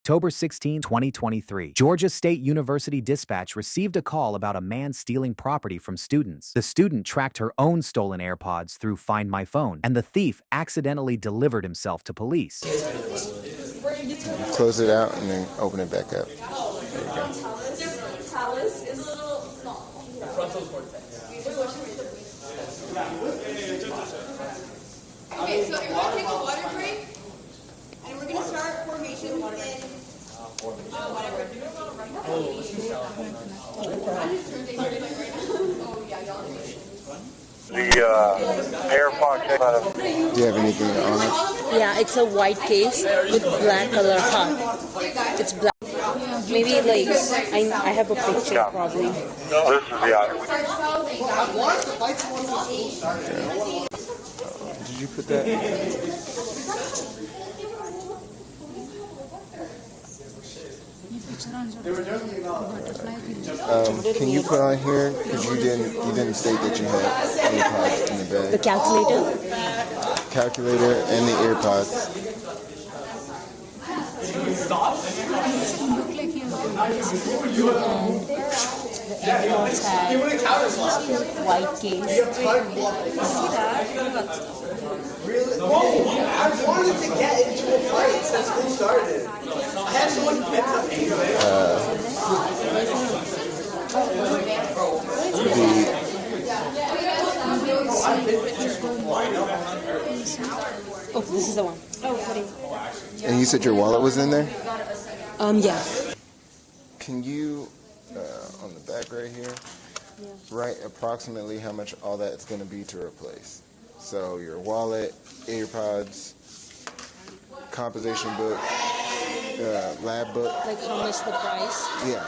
October 16, 2023, Georgia State University dispatch received a call about a man stealing property from students. The student tracked her own stolen AirPods through Find My Phone, and the thief accidentally delivered himself to police. Close it out and then open it back up. There you go. Talus is a little small. Okay, so we're going to take a water break, and we're going to start formation in whatever. The AirPods. Do you have anything on it? Yeah, it's a white case with black color heart. It's black. Maybe like I have a picture probably. This is the item. Did you put that? Can you put on here? Because you didn't state that you had AirPods in the bag. The calculator? Calculator and the AirPods. The AirPods had white case. Really? Whoa, I wanted to get into a fight since we started. I had someone who picked up Oh, this is the one. And you said your wallet was in there? Yeah. Can you, on the back right here, write approximately how much all that's going to be to replace? So your wallet, AirPods, composition book, lab book. Like how much the price? Yeah.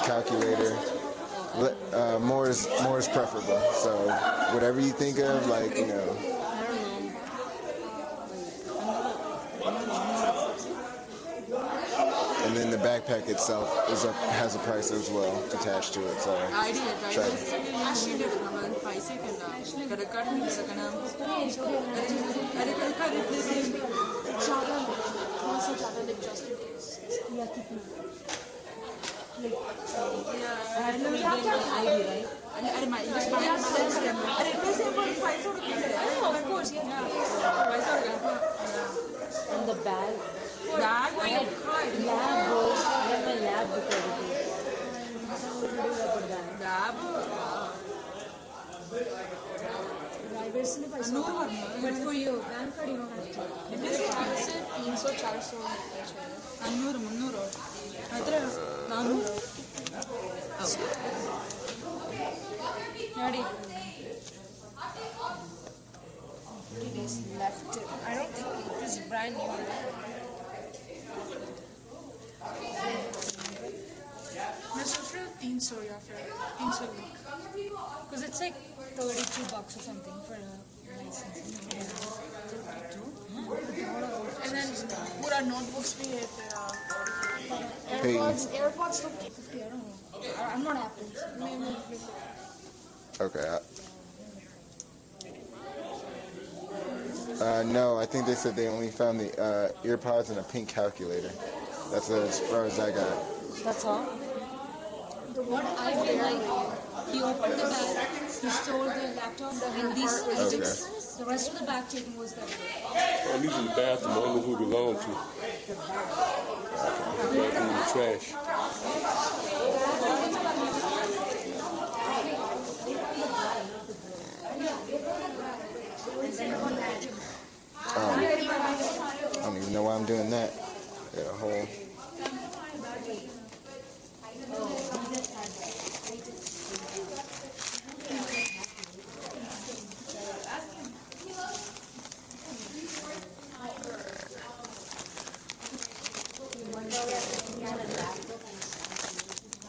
Calculator. More is preferable. So whatever you think of, like, you know. And then the backpack itself has a price as well attached to it. So try it. And the bag. I have my lab book But for you, PAN card you don't have to. It is expensive, 300, 400. 400. Ready? 3 days left. I don't think this is brand new. मैं सोच रही हूँ 300 या फिर 300 because it's like $32 or something for a license. And then पूरा notebooks भी है फिर AirPods तो 50. I don't know. I'm not Apple. Okay. No, I think they said they only found the AirPods and a pink calculator. That's as far as I got. That's all? What I feel like, he opened the bag, he stole the laptop, and these things, the rest of the bag taken was there. I'm using the bathroom, I don't know who it belonged to. The bathroom in the trash. I don't even know why I'm doing that. Got a whole.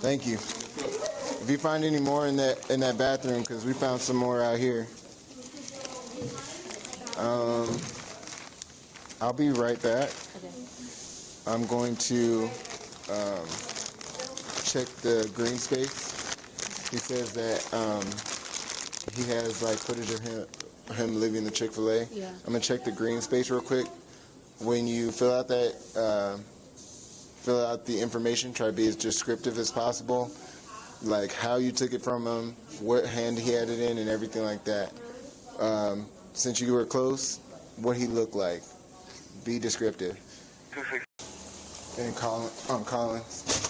Thank you. If you find any more in that bathroom, because we found some more out here. I'll be right back. Okay. I'm going to check the green space. He says that he has like footage of him leaving the Chick-fil-A. Yeah. I'm gonna check the green space real quick. When you fill out that fill out the information. Try to be as descriptive as possible, like how you took it from him, what hand he had it in, and everything like that. Since you were close, what he looked like. Be descriptive. And Collins.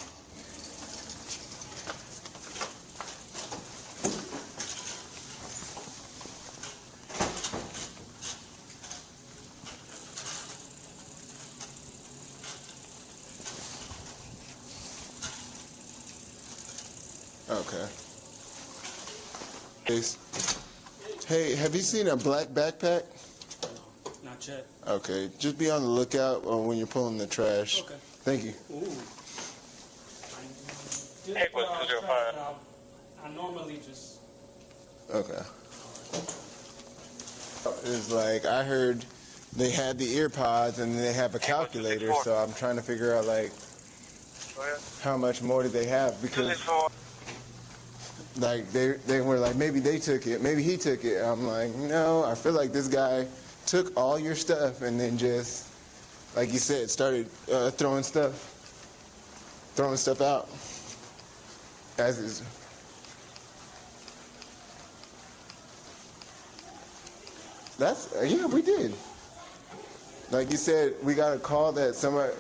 Okay. Hey, have you seen a black backpack? Not yet. Okay, just be on the lookout when you're pulling the trash. Okay. Thank you. Hey, what's the deal, fire? I normally just... Okay. It's like, I heard they had the AirPods and they have a calculator, so I'm trying to figure out, like, how much more did they have, because, like, they were like, maybe they took it, maybe he took it. I'm like, no, I feel like this guy took all your stuff and then just, like you said, started throwing stuff out. As is. That's, yeah, we did. Like you said, we got a call that somebody,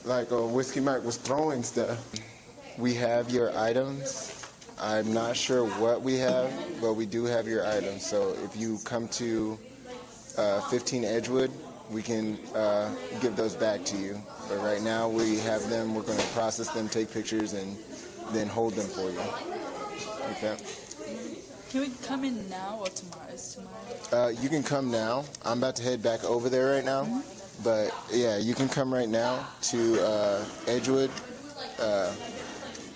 like a Whiskey Mike was throwing stuff. We have your items. I'm not sure what we have, but we do have your items. So if you come to 15 Edgewood, we can give those back to you. But right now we have them. We're going to process them, take pictures, and then hold them for you. Okay. Can we come in now or tomorrow? Is tomorrow? You can come now. I'm about to head back over there right now. Mm-hmm. But yeah, you can come right now to Edgewood,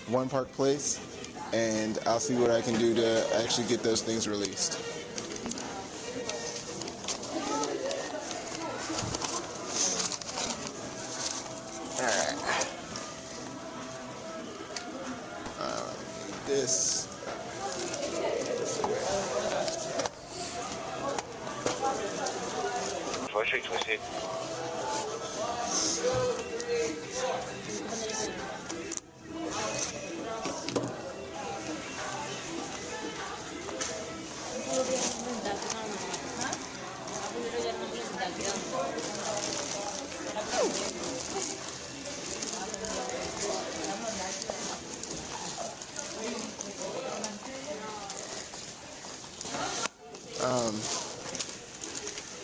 One Park Place, and I'll see what I can do to actually get those things released. Alright. This.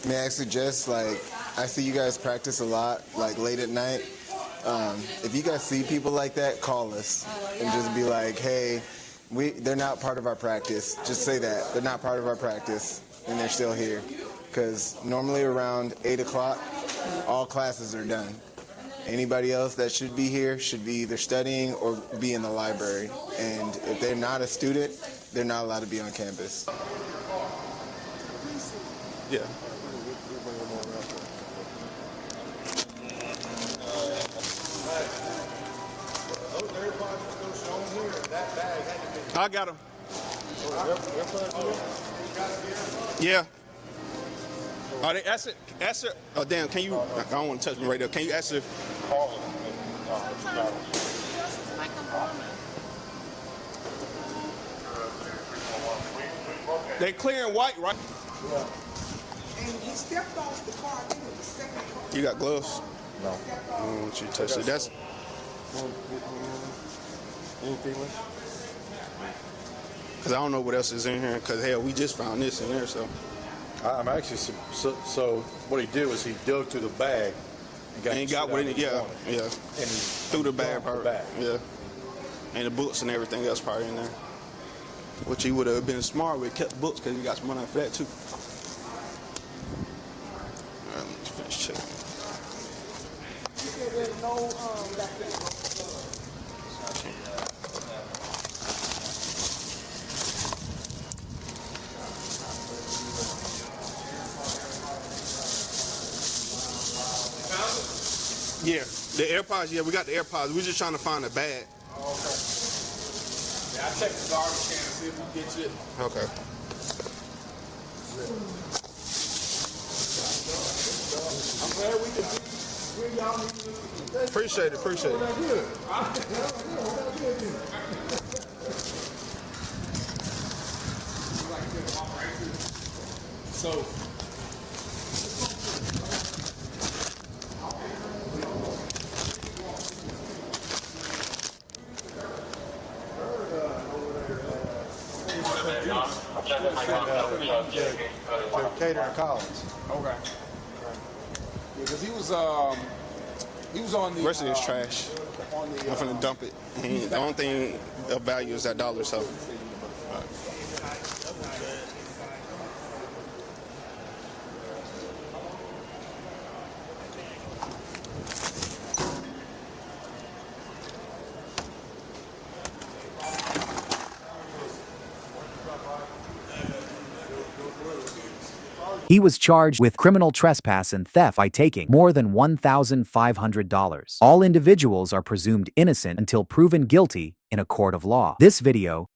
May I suggest, like, I see you guys practice a lot, like, late at night. If you guys see people like that, call us and just be like, hey, they're not part of our practice. Just say that. They're not part of our practice, and they're still here. Because normally around 8 o'clock, all classes are done. Anybody else that should be here should be either studying or be in the library. And if they're not a student, they're not allowed to be on campus. Yeah. I got him. Yeah. Oh, they ask it. Oh, damn. Can you? I don't want to touch me right there. Can you ask it? They clearing white, right? Yeah. And he stepped off the car. I think it was the second car. You got gloves? No. I don't want you to touch it. That's. Because I don't know what else is in here. Because, hell, we just found this in there, so. I'm actually, so what he did was he dug through the bag and got what it, yeah. And he threw the bag part. Yeah. And the books and everything else probably in there. Which he would have been smart with, kept books because he got some money for that, too. All right, let's finish checking. You said there's no, Yeah, the AirPods, yeah, we got the AirPods. We're just trying to find a bag. Oh, okay. Yeah, I checked the garbage can to see if we get it. Okay. I'm glad we could Appreciate it. So. To Cater College. Okay. Because he was on the. Rest of it's trash. I'm finna dump it. And the only thing of value is that dollar, so. He was charged with criminal trespass and theft by taking more than $1,500. All individuals are presumed innocent until proven guilty in a court of law. This video